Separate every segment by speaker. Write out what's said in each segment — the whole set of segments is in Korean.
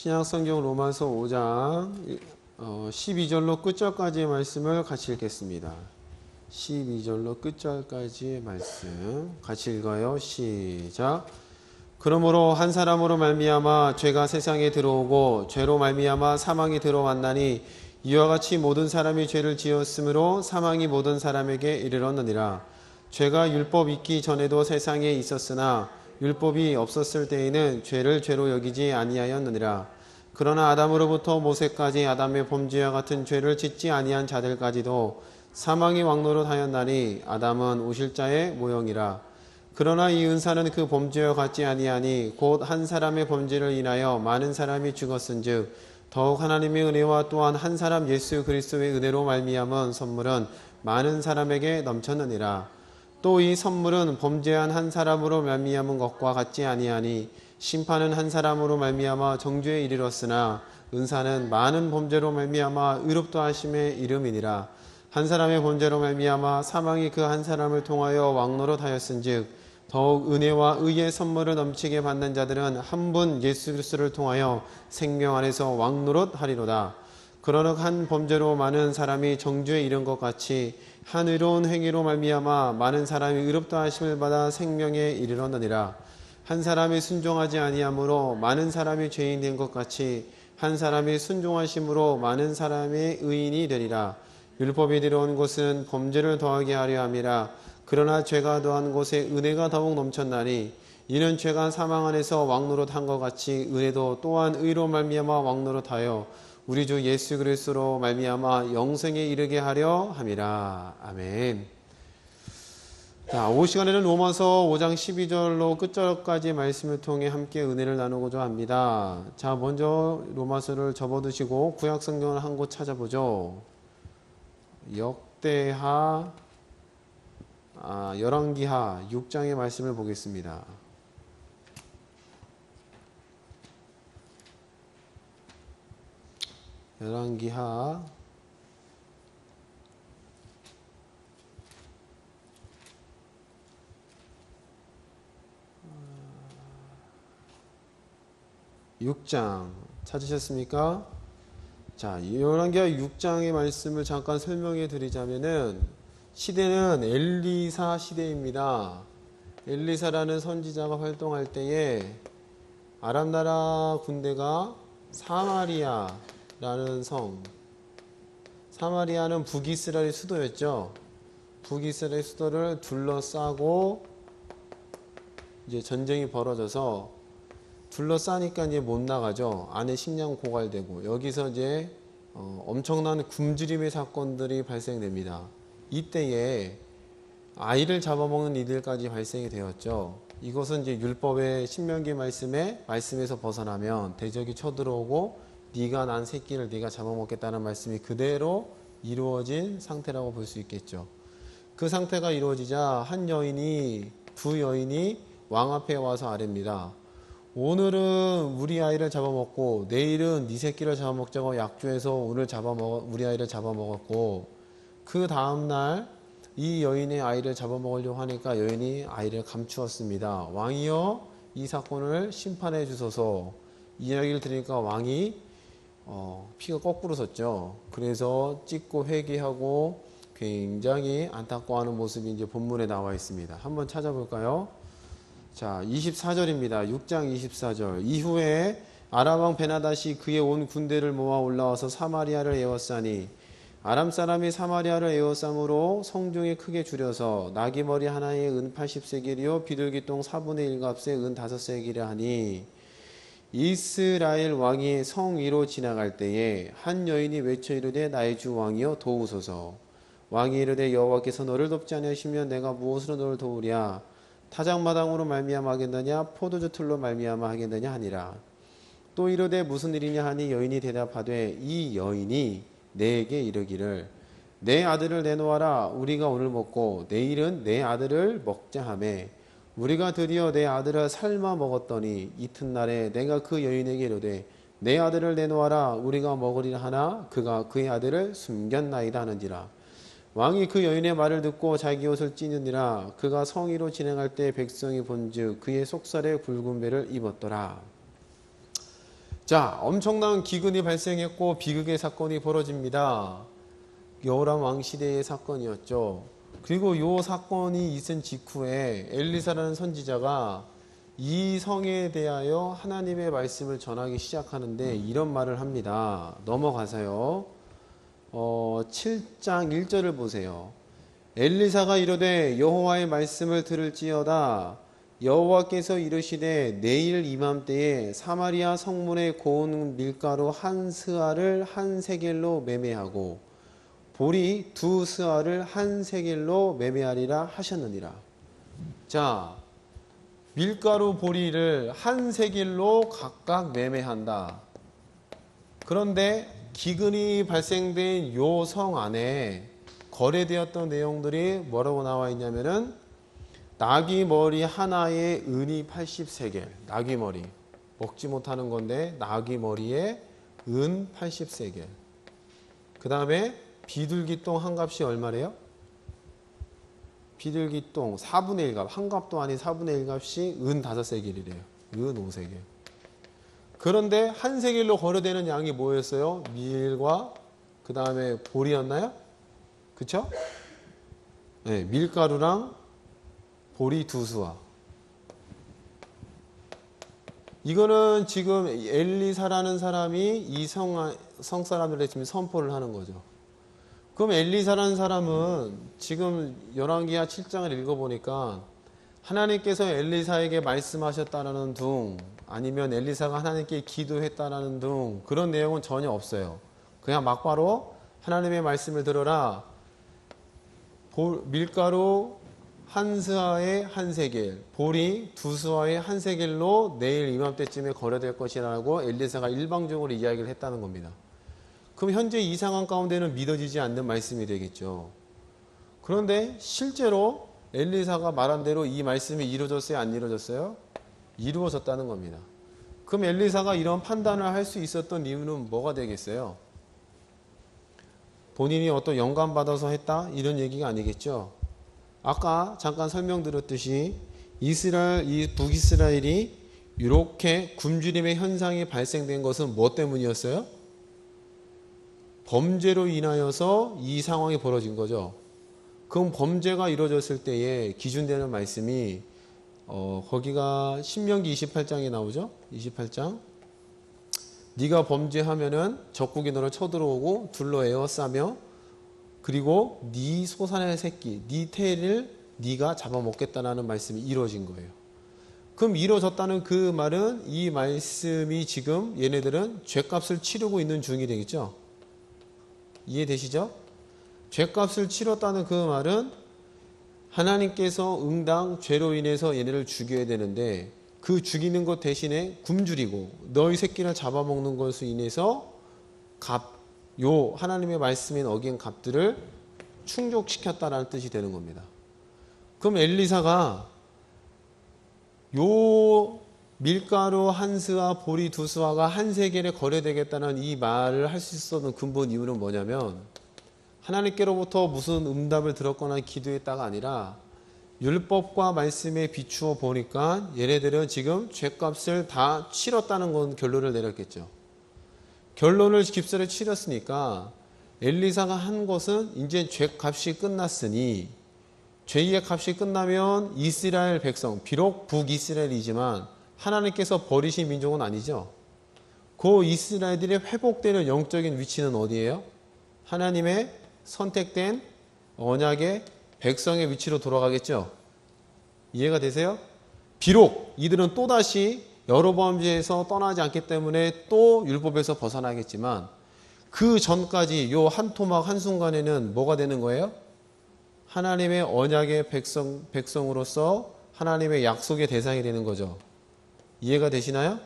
Speaker 1: 신약성경 로마서 5장 12절로 끝절까지의 말씀을 같이 읽겠습니다. 12절로 끝절까지의 말씀 같이 읽어요. 시작. 그러므로 한 사람으로 말미암아 죄가 세상에 들어오고 죄로 말미암아 사망이 들어왔나니 이와 같이 모든 사람이 죄를 지었으므로 사망이 모든 사람에게 이르렀느니라. 죄가 율법 있기 전에도 세상에 있었으나 율법이 없었을 때에는 죄를 죄로 여기지 아니하였느니라. 그러나 아담으로부터 모세까지 아담의 범죄와 같은 죄를 짓지 아니한 자들까지도 사망이 왕노릇하였나니 아담은 오실자의 모형이라. 그러나 이 은사는 그 범죄와 같지 아니하니 곧 한 사람의 범죄를 인하여 많은 사람이 죽었은즉 더욱 하나님의 은혜와 또한 한 사람 예수 그리스도의 은혜로 말미암은 선물은 많은 사람에게 넘쳤느니라. 또 이 선물은 범죄한 한 사람으로 말미암은 것과 같지 아니하니 심판은 한 사람으로 말미암아 정죄에 이르렀으나 은사는 많은 범죄로 말미암아 의롭다 하심의 이름이니라. 한 사람의 범죄로 말미암아 사망이 그 한 사람을 통하여 왕노릇하였은즉 더욱 은혜와 의의 선물을 넘치게 받는 자들은 한 분 예수 그리스도를 통하여 생명 안에서 왕노릇하리로다. 그러므로 한 범죄로 많은 사람이 정죄에 이른 것 같이 한 의로운 행위로 말미암아 많은 사람이 의롭다 하심을 받아 생명에 이르렀느니라. 한 사람이 순종하지 아니함으로 많은 사람이 죄인 된 것 같이 한 사람이 순종하심으로 많은 사람의 의인이 되리라. 율법이 들어온 곳은 범죄를 더하게 하려 함이라. 그러나 죄가 더한 곳에 은혜가 더욱 넘쳤나니 이는 죄가 사망 안에서 왕노릇한 것 같이 은혜도 또한 의로 말미암아 왕노릇하여 우리 주 예수 그리스도로 말미암아 영생에 이르게 하려 함이라. 아멘. 자, 오후 시간에는 로마서 5장 12절로 끝절까지 말씀을 통해 함께 은혜를 나누고자 합니다. 자, 먼저 로마서를 접어두시고 구약 성경을 한 곳 찾아보죠. 역대하 열왕기하 6장의 말씀을 보겠습니다. 열왕기하 6장 찾으셨습니까? 자, 열왕기하 6장의 말씀을 잠깐 설명해 드리자면은 시대는 엘리사 시대입니다. 엘리사라는 선지자가 활동할 때에 아람 나라 군대가 사마리아라는 성, 사마리아는 북이스라엘의 수도였죠. 북이스라엘 수도를 둘러싸고 이제 전쟁이 벌어져서 둘러싸니까 이제 못 나가죠. 안에 식량 고갈되고 여기서 이제 엄청난 굶주림의 사건들이 발생됩니다. 이때에 아이를 잡아먹는 이들까지 발생이 되었죠. 이것은 이제 율법의 신명기 말씀에서 벗어나면 대적이 쳐들어오고 네가 난 새끼를 네가 잡아먹겠다는 말씀이 그대로 이루어진 상태라고 볼 수 있겠죠. 그 상태가 이루어지자 두 여인이 왕 앞에 와서 아뢰입니다. 오늘은 우리 아이를 잡아먹고 내일은 네 새끼를 잡아먹자고 약조해서 우리 아이를 잡아먹었고 그 다음날 이 여인의 아이를 잡아먹으려고 하니까 여인이 아이를 감추었습니다. 왕이여 이 사건을 심판해 주소서. 이 이야기를 들으니까 왕이 피가 거꾸로 섰죠. 그래서 찢고 회개하고 굉장히 안타까워하는 모습이 이제 본문에 나와 있습니다. 한번 찾아볼까요? 자, 24절입니다. 6장 24절. 이후에 아람 왕 베나닷이 그의 온 군대를 모아 올라와서 사마리아를 에워싸니 아람 사람이 사마리아를 에워싸므로 성중에 크게 줄여서 나귀머리 하나에 은 80세겔이요 비둘기똥 4분의 1값에 은 5세겔이라 하니 이스라엘 왕이 성 위로 지나갈 때에 한 여인이 외쳐 이르되 나의 주 왕이여 도우소서. 왕이 이르되 여호와께서 너를 돕지 아니하시면 내가 무엇으로 너를 도우랴. 타작마당으로 말미암아 하겠느냐 포도주 틀로 말미암아 하겠느냐 하니라. 또 이르되 무슨 일이냐 하니 여인이 대답하되 이 여인이 내게 이르기를 내 아들을 내놓아라. 우리가 오늘 먹고 내일은 내 아들을 먹자 하매 우리가 드디어 내 아들을 삶아 먹었더니 이튿날에 내가 그 여인에게 이르되 내 아들을 내놓아라. 우리가 먹으리라 하나 그가 그의 아들을 숨겼나이다 하는지라. 왕이 그 여인의 말을 듣고 자기 옷을 찢느니라. 그가 성위로 진행할 때 백성이 본즉 그의 속살에 굵은 배를 입었더라. 자, 엄청난 기근이 발생했고 비극의 사건이 벌어집니다. 여호람 왕 시대의 사건이었죠. 그리고 이 사건이 있은 직후에 엘리사라는 선지자가 이 성에 대하여 하나님의 말씀을 전하기 시작하는데 이런 말을 합니다. 넘어가서요. 7장 1절을 보세요. 엘리사가 이르되 여호와의 말씀을 들을지어다. 여호와께서 이르시되 내일 이맘때에 사마리아 성문에 고운 밀가루 한 스아를 한 세겔로 매매하고 보리 두 스아를 한 세겔로 매매하리라 하셨느니라. 자, 밀가루 보리를 한 세겔로 각각 매매한다. 그런데 기근이 발생된 요 성 안에 거래되었던 내용들이 뭐라고 나와 있냐면은 나귀 머리 하나에 은이 80세겔. 나귀 머리. 먹지 못하는 건데 나귀 머리에 은 80세겔. 그 다음에 비둘기똥 한 값이 얼마래요? 비둘기똥 4분의 1값. 한 값도 아닌 4분의 1값이 은 5세겔이래요. 은 5세겔. 그런데 한 세겔로 거래되는 양이 뭐였어요? 밀과 그 다음에 보리였나요? 그쵸? 네, 밀가루랑 보리 두 수아. 이거는 지금 엘리사라는 사람이 이 성 사람들의 지금 선포를 하는 거죠. 그럼 엘리사라는 사람은 지금 열왕기하 7장을 읽어보니까 하나님께서 엘리사에게 말씀하셨다라는 둥 아니면 엘리사가 하나님께 기도했다라는 둥 그런 내용은 전혀 없어요. 그냥 막바로 하나님의 말씀을 들어라. 밀가루 한 스아에 한 세겔, 보리 두 스아에 한 세겔로 내일 이맘때쯤에 거래될 것이라고 엘리사가 일방적으로 이야기를 했다는 겁니다. 그럼 현재 이 상황 가운데는 믿어지지 않는 말씀이 되겠죠. 그런데 실제로 엘리사가 말한 대로 이 말씀이 이루어졌어요? 안 이루어졌어요? 이루어졌다는 겁니다. 그럼 엘리사가 이런 판단을 할 수 있었던 이유는 뭐가 되겠어요? 본인이 어떤 영감 받아서 했다? 이런 얘기가 아니겠죠. 아까 잠깐 설명드렸듯이 이 북이스라엘이 이렇게 굶주림의 현상이 발생된 것은 뭐 때문이었어요? 범죄로 인하여서 이 상황이 벌어진 거죠. 그럼 범죄가 이루어졌을 때에 기준되는 말씀이 거기가 신명기 28장에 나오죠. 28장. 네가 범죄하면은 적국이 너를 쳐들어오고 둘러 에워싸며 그리고 네 소산의 새끼, 네 태를 네가 잡아먹겠다라는 말씀이 이루어진 거예요. 그럼 이루어졌다는 그 말은 이 말씀이 지금 얘네들은 죄값을 치르고 있는 중이 되겠죠. 이해되시죠? 죄값을 치렀다는 그 말은 하나님께서 응당 죄로 인해서 얘네를 죽여야 되는데 그 죽이는 것 대신에 굶주리고 너희 새끼를 잡아먹는 것으로 인해서 요 하나님의 말씀인 어긴 값들을 충족시켰다라는 뜻이 되는 겁니다. 그럼 엘리사가 요 밀가루 한 스와 보리 두 스와가 한 세겔에 거래되겠다는 이 말을 할 수 있었던 근본 이유는 뭐냐면 하나님께로부터 무슨 응답을 들었거나 기도했다가 아니라 율법과 말씀에 비추어 보니까 얘네들은 지금 죄값을 다 치렀다는 건 결론을 내렸겠죠. 결론을 깊숙이 치렀으니까 엘리사가 한 것은 이제 죄값이 끝났으니 죄의 값이 끝나면 이스라엘 백성, 비록 북이스라엘이지만 하나님께서 버리신 민족은 아니죠. 그 이스라엘들이 회복되는 영적인 위치는 어디예요? 하나님의 선택된 언약의 백성의 위치로 돌아가겠죠. 이해가 되세요? 비록 이들은 또다시 여로보암 죄에서 떠나지 않기 때문에 또 율법에서 벗어나겠지만 그 전까지 요 한 토막 한순간에는 뭐가 되는 거예요? 하나님의 언약의 백성으로서 하나님의 약속의 대상이 되는 거죠. 이해가 되시나요?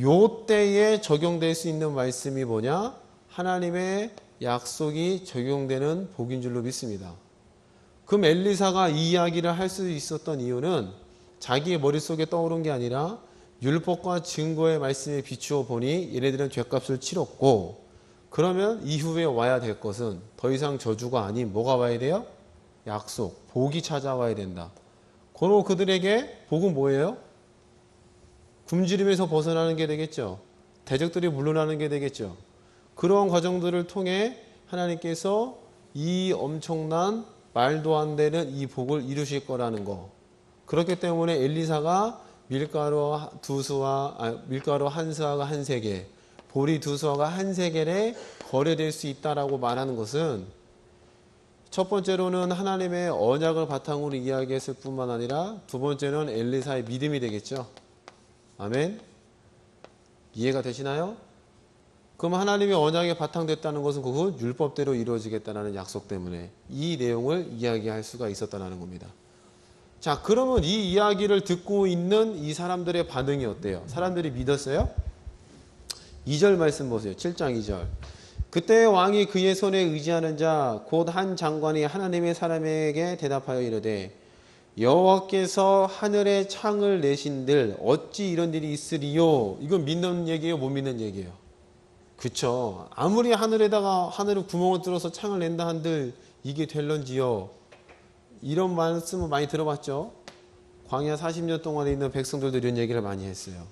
Speaker 1: 요 때에 적용될 수 있는 말씀이 뭐냐? 하나님의 약속이 적용되는 복인 줄로 믿습니다. 그럼 엘리사가 이 이야기를 할 수 있었던 이유는 자기의 머릿속에 떠오른 게 아니라 율법과 증거의 말씀에 비추어 보니 얘네들은 죄값을 치렀고 그러면 이후에 와야 될 것은 더 이상 저주가 아닌 뭐가 와야 돼요? 약속, 복이 찾아와야 된다. 그리고 그들에게 복은 뭐예요? 굶주림에서 벗어나는 게 되겠죠. 대적들이 물러나는 게 되겠죠. 그런 과정들을 통해 하나님께서 이 엄청난 말도 안 되는 이 복을 이루실 거라는 거. 그렇기 때문에 엘리사가 밀가루 한 스와가 한 세겔, 보리 두 스와가 한 세겔에 거래될 수 있다라고 말하는 것은 첫 번째로는 하나님의 언약을 바탕으로 이야기했을 뿐만 아니라 두 번째는 엘리사의 믿음이 되겠죠. 아멘. 이해가 되시나요? 그럼 하나님의 언약에 바탕됐다는 것은 그건 율법대로 이루어지겠다는 약속 때문에 이 내용을 이야기할 수가 있었다는 겁니다. 자, 그러면 이 이야기를 듣고 있는 이 사람들의 반응이 어때요? 사람들이 믿었어요? 2절 말씀 보세요. 7장 2절. 그때 왕이 그의 손에 의지하는 자 곧 한 장관이 하나님의 사람에게 대답하여 이르되 여호와께서 하늘에 창을 내신들 어찌 이런 일이 있으리요? 이건 믿는 얘기예요? 못 믿는 얘기예요? 그쵸. 아무리 하늘에 구멍을 뚫어서 창을 낸다 한들 이게 될런지요? 이런 말씀을 많이 들어봤죠. 광야 40년 동안에 있는 백성들도 이런 얘기를 많이 했어요.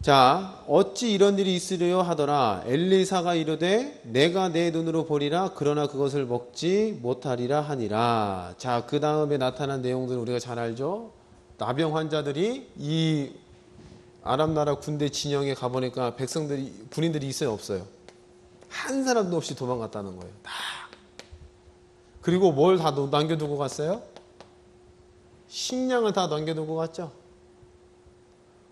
Speaker 1: 자, 어찌 이런 일이 있으려 하더라. 엘리사가 이르되 내가 내 눈으로 보리라. 그러나 그것을 먹지 못하리라 하니라. 자, 그 다음에 나타난 내용들은 우리가 잘 알죠. 나병 환자들이 이 아람 나라 군대 진영에 가보니까 군인들이 있어요, 없어요? 한 사람도 없이 도망갔다는 거예요. 다. 그리고 뭘 다 남겨두고 갔어요? 식량을 다 남겨두고 갔죠.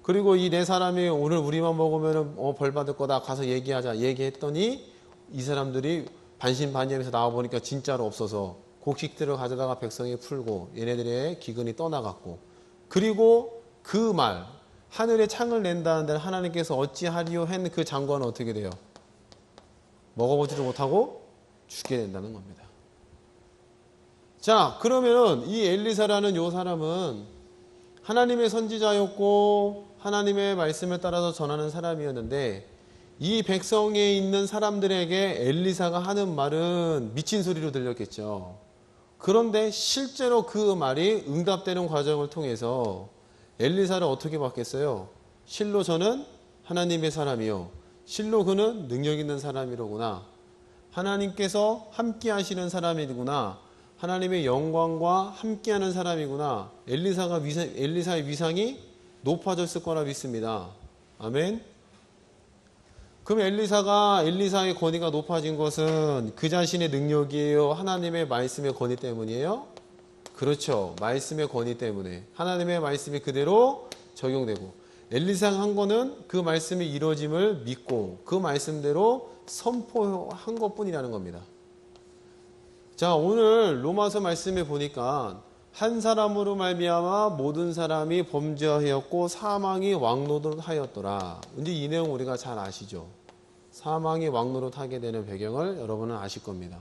Speaker 1: 그리고 이 네 사람이 오늘 우리만 먹으면 벌 받을 거다. 가서 얘기하자. 얘기했더니 이 사람들이 반신반의하면서 나와보니까 진짜로 없어서 곡식들을 가져다가 백성이 풀고 얘네들의 기근이 떠나갔고, 그리고 그 말 하늘에 창을 낸다는데 하나님께서 어찌하리요 한 그 장관은 어떻게 돼요? 먹어보지도 못하고 죽게 된다는 겁니다. 자, 그러면 이 엘리사라는 요 사람은 하나님의 선지자였고 하나님의 말씀에 따라서 전하는 사람이었는데 이 백성에 있는 사람들에게 엘리사가 하는 말은 미친 소리로 들렸겠죠. 그런데 실제로 그 말이 응답되는 과정을 통해서 엘리사를 어떻게 받겠어요? 실로 저는 하나님의 사람이요, 실로 그는 능력 있는 사람이로구나, 하나님께서 함께 하시는 사람이구나, 하나님의 영광과 함께하는 사람이구나. 엘리사의 위상이 높아졌을 거라 믿습니다. 아멘. 그럼 엘리사의 권위가 높아진 것은 그 자신의 능력이에요? 하나님의 말씀의 권위 때문이에요? 그렇죠. 말씀의 권위 때문에 하나님의 말씀이 그대로 적용되고, 엘리사가 한 거는 그 말씀이 이루어짐을 믿고 그 말씀대로 선포한 것뿐이라는 겁니다. 자, 오늘 로마서 말씀에 보니까 한 사람으로 말미암아 모든 사람이 범죄하였고 사망이 왕노릇하였더라. 이제 이 내용 우리가 잘 아시죠? 사망이 왕노릇하게 되는 배경을 여러분은 아실 겁니다.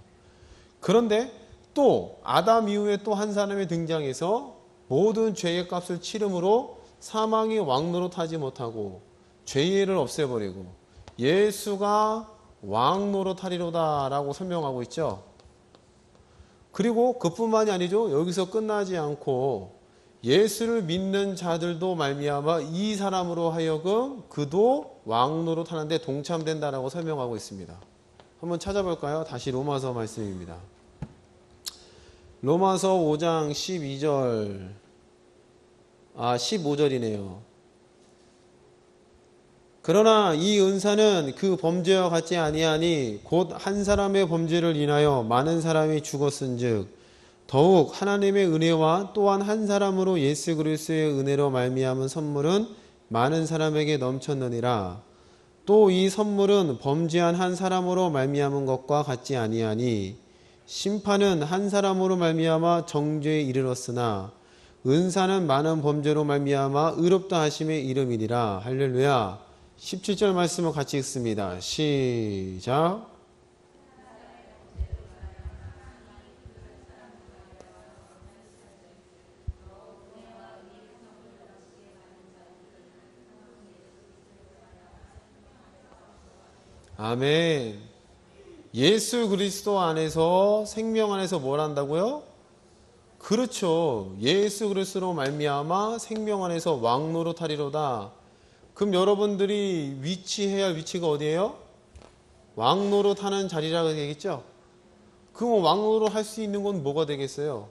Speaker 1: 그런데 또 아담 이후에 또 한 사람이 등장해서 모든 죄의 값을 치름으로 사망이 왕노릇하지 못하고 죄의를 없애버리고 예수가 왕노릇하리로다 라고 설명하고 있죠. 그리고 그뿐만이 아니죠. 여기서 끝나지 않고 예수를 믿는 자들도 말미암아 이 사람으로 하여금 그도 왕노릇하는데 동참된다라고 설명하고 있습니다. 한번 찾아볼까요? 다시 로마서 말씀입니다. 로마서 5장 15절이네요. 그러나 이 은사는 그 범죄와 같지 아니하니 곧 한 사람의 범죄를 인하여 많은 사람이 죽었은즉 더욱 하나님의 은혜와 또한 한 사람으로 예수 그리스도의 은혜로 말미암은 선물은 많은 사람에게 넘쳤느니라. 또 이 선물은 범죄한 한 사람으로 말미암은 것과 같지 아니하니 심판은 한 사람으로 말미암아 정죄에 이르렀으나 은사는 많은 범죄로 말미암아 의롭다 하심의 이름이니라. 할렐루야. 17절 말씀을 같이 읽습니다. 시작. 아멘. 예수 그리스도 안에서, 생명 안에서 뭘 한다고요? 그렇죠. 예수 그리스도로 말미암아 생명 안에서 왕노릇하리로다. 그럼 여러분들이 위치해야 할 위치가 어디예요? 왕노릇 하는 자리라고 되겠죠? 그럼 왕노릇 할 수 있는 건 뭐가 되겠어요?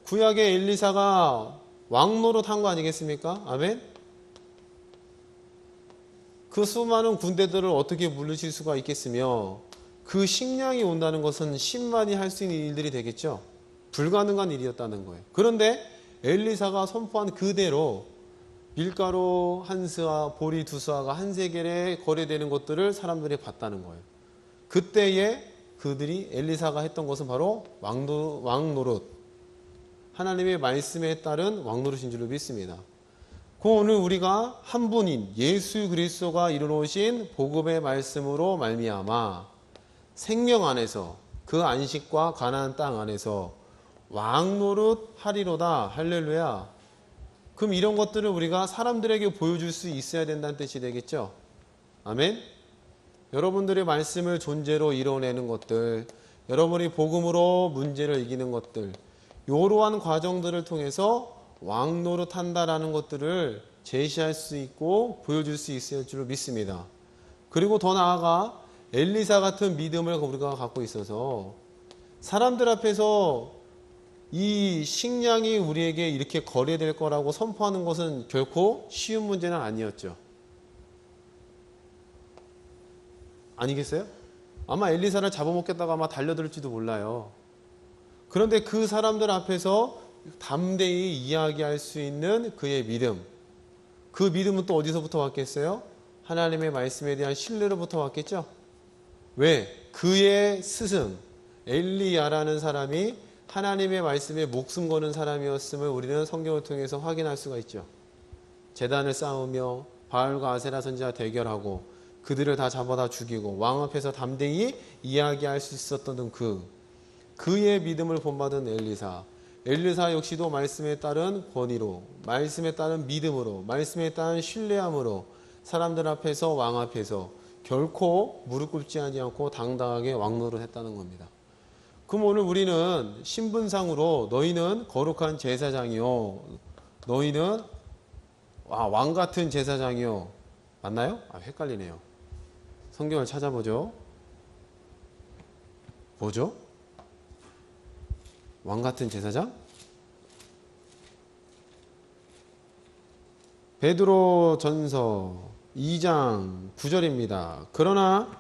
Speaker 1: 구약의 엘리사가 왕노릇 한 거 아니겠습니까? 아멘? 그 수많은 군대들을 어떻게 물리칠 수가 있겠으며 그 식량이 온다는 것은 10만이 할 수 있는 일들이 되겠죠. 불가능한 일이었다는 거예요. 그런데 엘리사가 선포한 그대로 밀가루 한 스와 보리 두 스와가 한 세겔에 거래되는 것들을 사람들이 봤다는 거예요. 그때에 그들이 엘리사가 했던 것은 바로 왕노릇, 하나님의 말씀에 따른 왕노릇인 줄로 믿습니다. 오늘 우리가 한 분인 예수 그리스도가 이루어오신 복음의 말씀으로 말미암아 생명 안에서 그 안식과 가나안 땅 안에서 왕노릇 하리로다. 할렐루야. 그럼 이런 것들을 우리가 사람들에게 보여줄 수 있어야 된다는 뜻이 되겠죠. 아멘. 여러분들의 말씀을 존재로 이뤄내는 것들, 여러분이 복음으로 문제를 이기는 것들, 이러한 과정들을 통해서 왕노릇 한다라는 것들을 제시할 수 있고 보여줄 수 있을 줄로 믿습니다. 그리고 더 나아가 엘리사 같은 믿음을 우리가 갖고 있어서 사람들 앞에서 이 식량이 우리에게 이렇게 거래될 거라고 선포하는 것은 결코 쉬운 문제는 아니었죠. 아니겠어요? 아마 엘리사를 잡아먹겠다가 아마 달려들지도 몰라요. 그런데 그 사람들 앞에서 담대히 이야기할 수 있는 그의 믿음, 그 믿음은 또 어디서부터 왔겠어요? 하나님의 말씀에 대한 신뢰로부터 왔겠죠? 왜? 그의 스승 엘리야라는 사람이 하나님의 말씀에 목숨 거는 사람이었음을 우리는 성경을 통해서 확인할 수가 있죠. 제단을 쌓으며 바알과 아세라 선지자 대결하고 그들을 다 잡아다 죽이고 왕 앞에서 담대히 이야기할 수 있었던 그의 믿음을 본받은 엘리사 역시도 말씀에 따른 권위로, 말씀에 따른 믿음으로, 말씀에 따른 신뢰함으로 사람들 앞에서 왕 앞에서 결코 무릎 꿇지 않고 당당하게 왕노릇 했다는 겁니다. 그럼 오늘 우리는 신분상으로 너희는 거룩한 제사장이요, 너희는 왕 같은 제사장이요, 맞나요? 헷갈리네요. 성경을 찾아보죠. 뭐죠? 왕 같은 제사장? 베드로 전서 2장 9절입니다. 그러나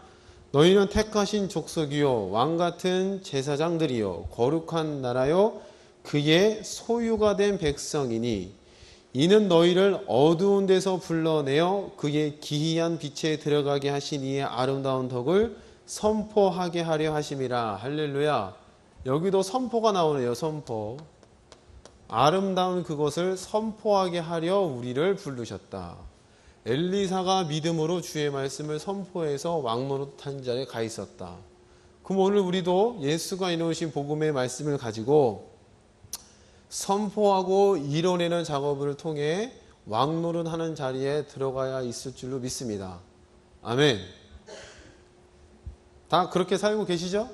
Speaker 1: 너희는 택하신 족속이요 왕 같은 제사장들이요 거룩한 나라요 그의 소유가 된 백성이니 이는 너희를 어두운 데서 불러내어 그의 기이한 빛에 들어가게 하신 이의 아름다운 덕을 선포하게 하려 하심이라. 할렐루야. 여기도 선포가 나오네요. 선포. 아름다운 그것을 선포하게 하려 우리를 부르셨다. 엘리사가 믿음으로 주의 말씀을 선포해서 왕노릇한 자리에 가 있었다. 그럼 오늘 우리도 예수가 이루신 복음의 말씀을 가지고 선포하고 이뤄내는 작업을 통해 왕노릇하는 자리에 들어가야 있을 줄로 믿습니다. 아멘. 다 그렇게 살고 계시죠?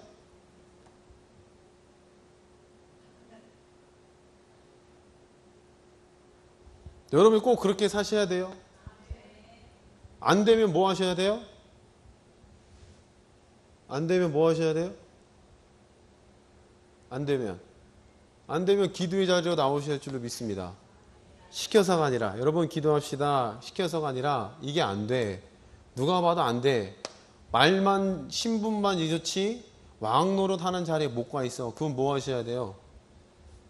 Speaker 1: 여러분이 꼭 그렇게 사셔야 돼요. 안 되면 뭐 하셔야 돼요? 안 되면 뭐 하셔야 돼요? 안 되면 기도의 자리로 나오실 줄로 믿습니다. 시켜서가 아니라, 여러분 기도합시다. 시켜서가 아니라 이게 안 돼. 누가 봐도 안 돼. 말만 신분만 이렇지 왕노릇 하는 자리에 못 가 있어. 그건 뭐 하셔야 돼요?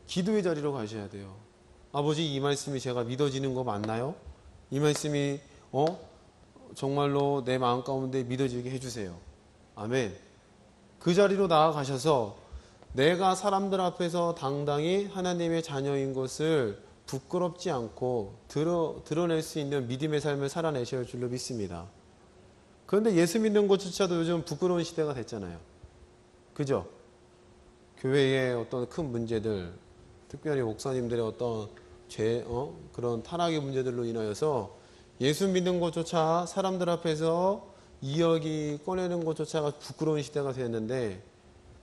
Speaker 1: 기도의 자리로 가셔야 돼요. 아버지, 이 말씀이 제가 믿어지는 거 맞나요? 이 말씀이 정말로 내 마음 가운데 믿어지게 해주세요. 아멘. 그 자리로 나아가셔서 내가 사람들 앞에서 당당히 하나님의 자녀인 것을 부끄럽지 않고 드러낼 수 있는 믿음의 삶을 살아내셔야 할 줄로 믿습니다. 그런데 예수 믿는 것조차도 요즘 부끄러운 시대가 됐잖아요. 그죠? 교회의 어떤 큰 문제들, 특별히 목사님들의 어떤 그런 타락의 문제들로 인하여서 예수 믿는 것조차 사람들 앞에서 이야기 꺼내는 것조차가 부끄러운 시대가 되었는데,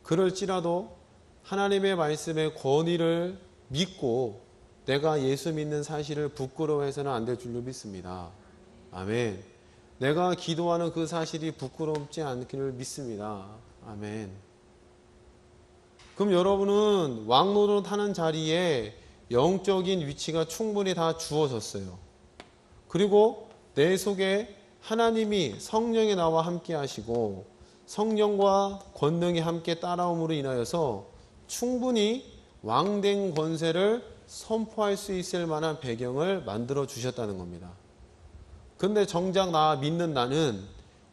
Speaker 1: 그럴지라도 하나님의 말씀의 권위를 믿고 내가 예수 믿는 사실을 부끄러워해서는 안 될 줄로 믿습니다. 아멘. 내가 기도하는 그 사실이 부끄럽지 않기를 믿습니다. 아멘. 그럼 여러분은 왕노릇 하는 자리에 영적인 위치가 충분히 다 주어졌어요. 그리고 내 속에 하나님이 성령이 나와 함께 하시고 성령과 권능이 함께 따라옴으로 인하여서 충분히 왕된 권세를 선포할 수 있을 만한 배경을 만들어 주셨다는 겁니다. 근데 정작 나 믿는 나는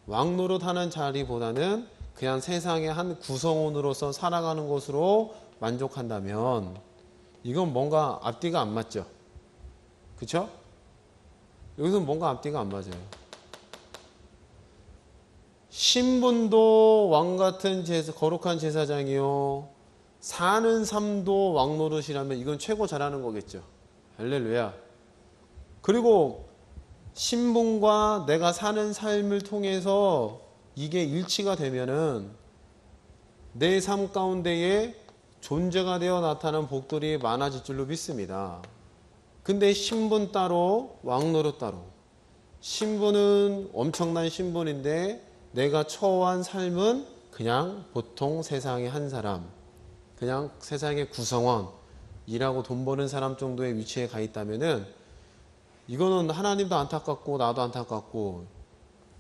Speaker 1: 왕노릇 하는 자리보다는 그냥 세상의 한 구성원으로서 살아가는 것으로 만족한다면 이건 뭔가 앞뒤가 안 맞죠? 그쵸? 여기서 뭔가 앞뒤가 안 맞아요. 신분도 왕같은 거룩한 제사장이요 사는 삶도 왕노릇이라면 이건 최고 잘하는 거겠죠. 할렐루야. 그리고 신분과 내가 사는 삶을 통해서 이게 일치가 되면은 내 삶 가운데에 존재가 되어 나타나는 복들이 많아질 줄로 믿습니다. 근데 신분 따로 왕노릇 따로. 신분은 엄청난 신분인데 내가 처한 삶은 그냥 보통 세상의 한 사람, 그냥 세상의 구성원, 일하고 돈 버는 사람 정도의 위치에 가 있다면은 이거는 하나님도 안타깝고 나도 안타깝고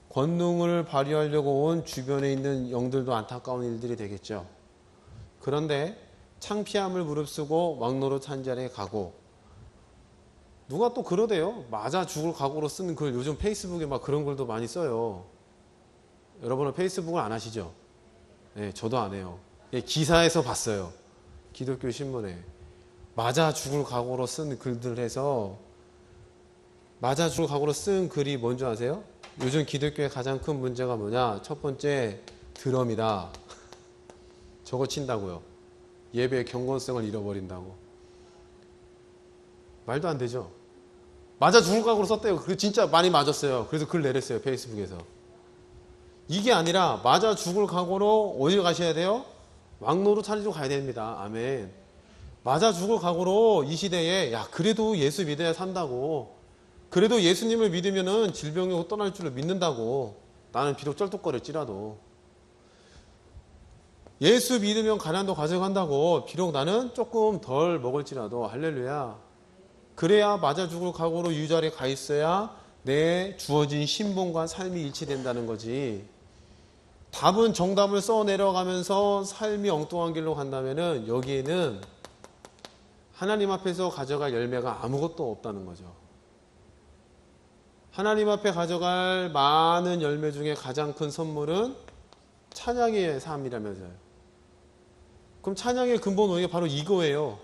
Speaker 1: 권능을 발휘하려고 온 주변에 있는 영들도 안타까운 일들이 되겠죠. 그런데 창피함을 무릅쓰고 왕노릇 한 자리에 가고 누가 또 그러대요. 맞아 죽을 각오로 쓰는 글 요즘 페이스북에 막 그런 글도 많이 써요. 여러분은 페이스북을 안 하시죠? 네, 저도 안 해요. 예, 기사에서 봤어요. 기독교 신문에 맞아 죽을 각오로 쓴 글들 해서 맞아 죽을 각오로 쓴 글이 뭔지 아세요? 요즘 기독교의 가장 큰 문제가 뭐냐? 첫 번째 드럼이다. 저거 친다고요. 예배의 경건성을 잃어버린다고. 말도 안 되죠. 맞아 죽을 각오로 썼대요. 그 진짜 많이 맞았어요. 그래서 글 내렸어요. 페이스북에서. 이게 아니라 맞아 죽을 각오로 어디 가셔야 돼요? 왕노릇 차리러 가야 됩니다. 아멘. 맞아 죽을 각오로 이 시대에 야 그래도 예수 믿어야 산다고. 그래도 예수님을 믿으면은 질병이 떠날 줄을 믿는다고. 나는 비록 쩔뚝거렸지라도. 예수 믿으면 가난도 가져간다고. 비록 나는 조금 덜 먹을지라도. 할렐루야. 그래야 맞아 죽을 각오로 이 자리에 가 있어야 내 주어진 신분과 삶이 일치된다는 거지. 답은 정답을 써 내려가면서 삶이 엉뚱한 길로 간다면은 여기에는 하나님 앞에서 가져갈 열매가 아무것도 없다는 거죠. 하나님 앞에 가져갈 많은 열매 중에 가장 큰 선물은 찬양의 삶이라면서요. 그럼 찬양의 근본 원리가 바로 이거예요.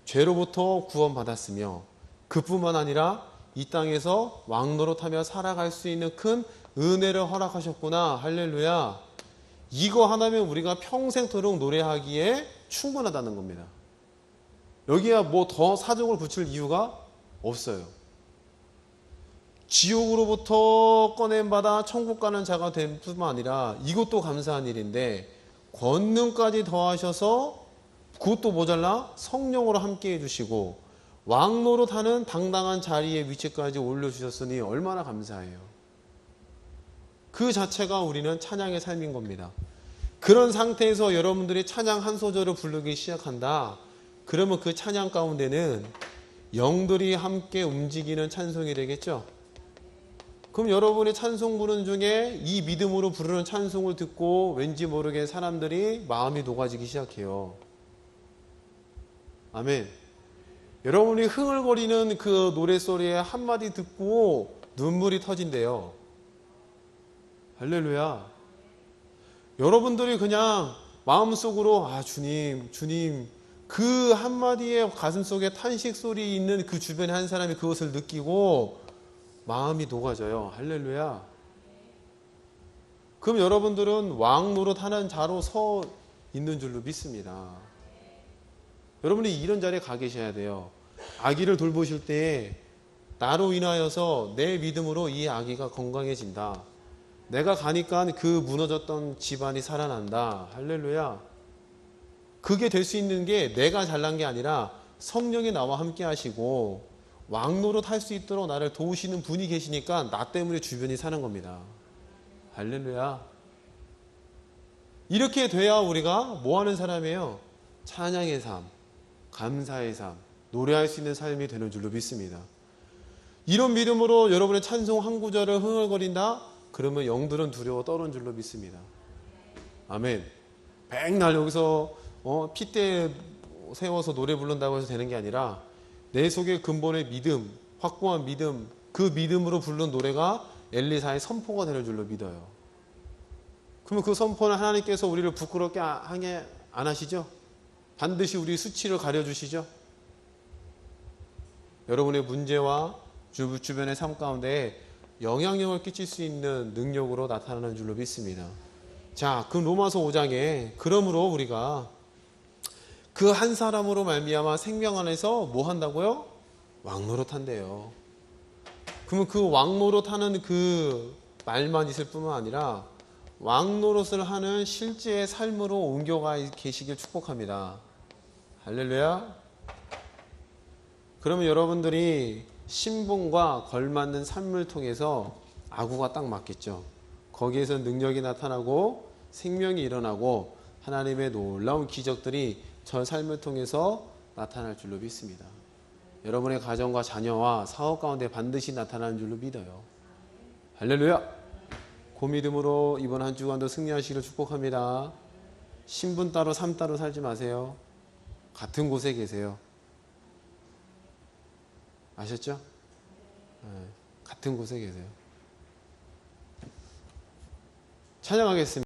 Speaker 1: 죄로부터 구원받았으며 그뿐만 아니라 이 땅에서 왕노릇하며 살아갈 수 있는 큰 은혜를 허락하셨구나. 할렐루야. 이거 하나면 우리가 평생토록 노래하기에 충분하다는 겁니다. 여기야 뭐 더 사정을 붙일 이유가 없어요. 지옥으로부터 꺼냄받아 천국 가는 자가 된 뿐만 아니라 이것도 감사한 일인데 권능까지 더하셔서 그것도 모자라 성령으로 함께 해주시고 왕노릇하는 당당한 자리에 위치까지 올려주셨으니 얼마나 감사해요. 그 자체가 우리는 찬양의 삶인 겁니다. 그런 상태에서 여러분들이 찬양 한 소절을 부르기 시작한다. 그러면 그 찬양 가운데는 영들이 함께 움직이는 찬송이 되겠죠. 그럼 여러분이 찬송 부르는 중에 이 믿음으로 부르는 찬송을 듣고 왠지 모르게 사람들이 마음이 녹아지기 시작해요. 아멘. 여러분이 흥얼거리는 그 노랫소리에 한마디 듣고 눈물이 터진대요. 할렐루야. 여러분들이 그냥 마음속으로 아 주님 그 한마디에 가슴속에 탄식 소리 있는 그 주변에 한 사람이 그것을 느끼고 마음이 녹아져요. 할렐루야. 그럼 여러분들은 왕 노릇하는 자로 서 있는 줄로 믿습니다. 여러분이 이런 자리에 가 계셔야 돼요. 아기를 돌보실 때 나로 인하여서 내 믿음으로 이 아기가 건강해진다. 내가 가니까 그 무너졌던 집안이 살아난다. 할렐루야. 그게 될 수 있는 게 내가 잘난 게 아니라 성령이 나와 함께 하시고 왕노릇 할 수 있도록 나를 도우시는 분이 계시니까 나 때문에 주변이 사는 겁니다. 할렐루야. 이렇게 돼야 우리가 뭐 하는 사람이에요? 찬양의 삶, 감사의 삶, 노래할 수 있는 삶이 되는 줄로 믿습니다. 이런 믿음으로 여러분의 찬송 한 구절을 흥얼거린다? 그러면 영들은 두려워 떠는 줄로 믿습니다. 아멘. 백날 여기서 핏대 세워서 노래 부른다고 해서 되는 게 아니라 내 속에 근본의 믿음, 확고한 믿음, 그 믿음으로 부르는 노래가 엘리사의 선포가 되는 줄로 믿어요. 그러면 그 선포는 하나님께서 우리를 부끄럽게 하게 안 하시죠? 반드시 우리 수치를 가려주시죠? 여러분의 문제와 주변의 삶 가운데 영향력을 끼칠 수 있는 능력으로 나타나는 줄로 믿습니다. 자, 그 로마서 5장에 그러므로 우리가 그 한 사람으로 말미암아 생명 안에서 뭐 한다고요? 왕노릇 한대요. 그러면 그 왕노릇 하는 그 말만 있을 뿐만 아니라 왕노릇을 하는 실제의 삶으로 옮겨가 계시길 축복합니다. 할렐루야. 그러면 여러분들이 신분과 걸맞는 삶을 통해서 아구가 딱 맞겠죠. 거기에서 능력이 나타나고 생명이 일어나고 하나님의 놀라운 기적들이 저 삶을 통해서 나타날 줄로 믿습니다. 여러분의 가정과 자녀와 사업 가운데 반드시 나타나는 줄로 믿어요. 할렐루야. 그 믿음으로 이번 한 주간도 승리하시기를 축복합니다. 신분 따로 삶 따로 살지 마세요. 같은 곳에 계세요. 아셨죠? 네, 같은 곳에 계세요. 찬양하겠습니다.